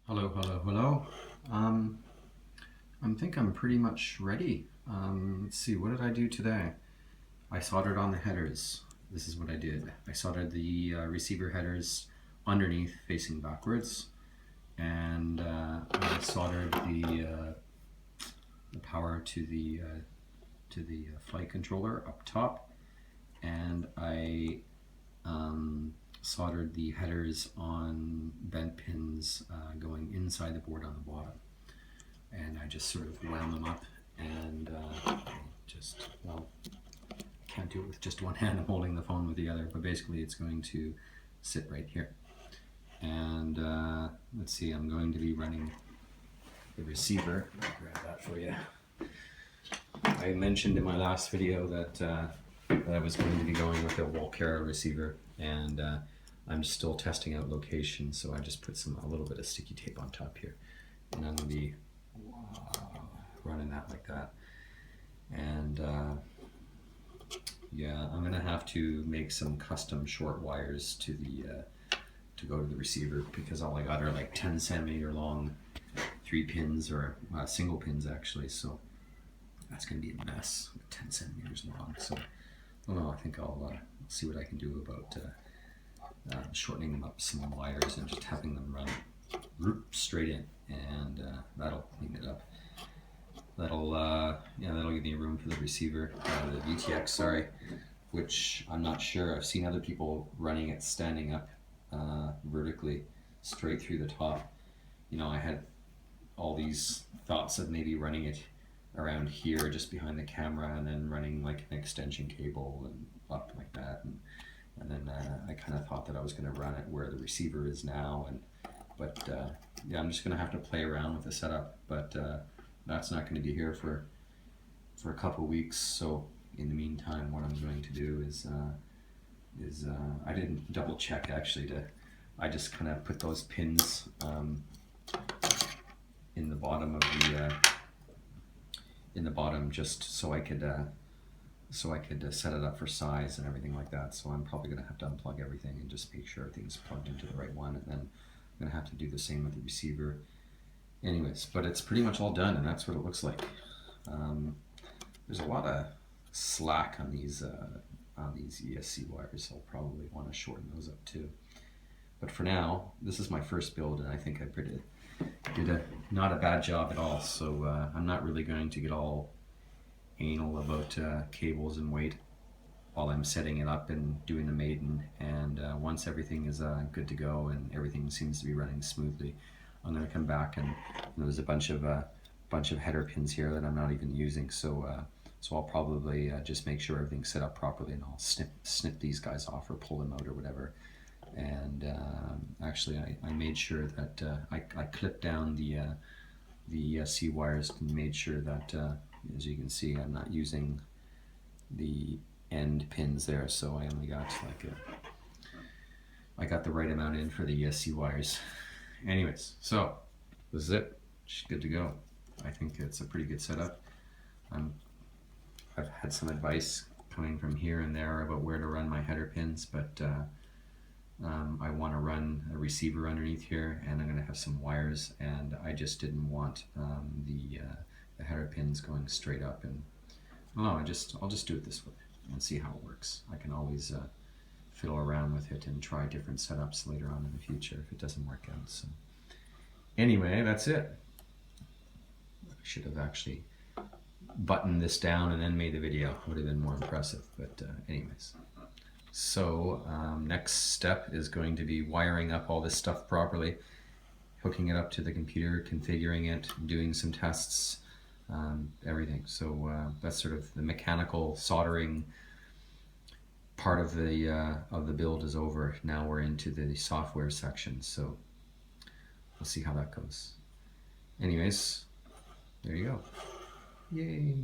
Hello, hello, hello. I think I'm pretty much ready. Let's see, what did I do today? I soldered on the headers. This is what I did. I soldered the receiver headers underneath facing backwards, and I soldered the power to the flight controller up top, and I soldered the headers on bent pins going inside the board on the bottom. And I just sort of wound them up and well, can't do it with just one hand. I'm holding the phone with the other, but basically it's going to sit right here. And let's see, I'm going to be running the receiver. I'll grab that for you. I mentioned in my last video that I was going to be going with a Volcara receiver, and I'm still testing out location, so I just put a little bit of sticky tape on top here, and I'm going to be running that like that. And yeah, I'm gonna have to make some custom short wires to go to the receiver, because all I got are like 10 centimeter long 3 pins, or single pins actually, so that's gonna be a mess with 10 centimeters long. So I don't know, I think I'll see what I can do about shortening them up some wires and just having them run straight in, and that'll clean it up. That'll give me room for the receiver, the VTX, sorry, which I'm not sure. I've seen other people running it standing up vertically straight through the top. You know, I had all these thoughts of maybe running it around here just behind the camera, and then running like an extension cable and up like that, and then I kind of thought that I was going to run it where the receiver is now, but yeah, I'm just going to have to play around with the setup, but that's not going to be here for a couple weeks. So in the meantime, what I'm going to do is I didn't double check actually. I just kind of put those pins in the bottom of in the bottom, just so I could set it up for size and everything like that. So I'm probably going to have to unplug everything and just make sure everything's plugged into the right one, and then I'm going to have to do the same with the receiver. Anyways, but it's pretty much all done, and that's what it looks like. There's a lot of slack on these ESC wires. I'll probably want to shorten those up too. But for now, this is my first build, and I think I did not a bad job at all. So I'm not really going to get all anal about cables and weight while I'm setting it up and doing the maiden. And once everything is good to go and everything seems to be running smoothly, I'm going to come back, and there's a bunch of header pins here that I'm not even using, so I'll probably just make sure everything's set up properly, and I'll snip these guys off or pull them out or whatever. And actually, I made sure that I clipped down the ESC wires and made sure that, as you can see, I'm not using the end pins there, so I only got I got the right amount in for the ESC wires. Anyways, so this is it. It's good to go. I think it's a pretty good setup. I've had some advice coming from here and there about where to run my header pins, but I want to run a receiver underneath here, and I'm going to have some wires, and I just didn't want the header pins going straight up. And I'll just do it this way and see how it works. I can always fiddle around with it and try different setups later on in the future if it doesn't work out. So anyway, that's it. I should have actually buttoned this down and then made the video. It would have been more impressive, but anyways. So next step is going to be wiring up all this stuff properly, hooking it up to the computer, configuring it, doing some tests, everything. So that's sort of the mechanical soldering part of the build is over. Now we're into the software section, so we'll see how that goes. Anyways, there you go. Yay!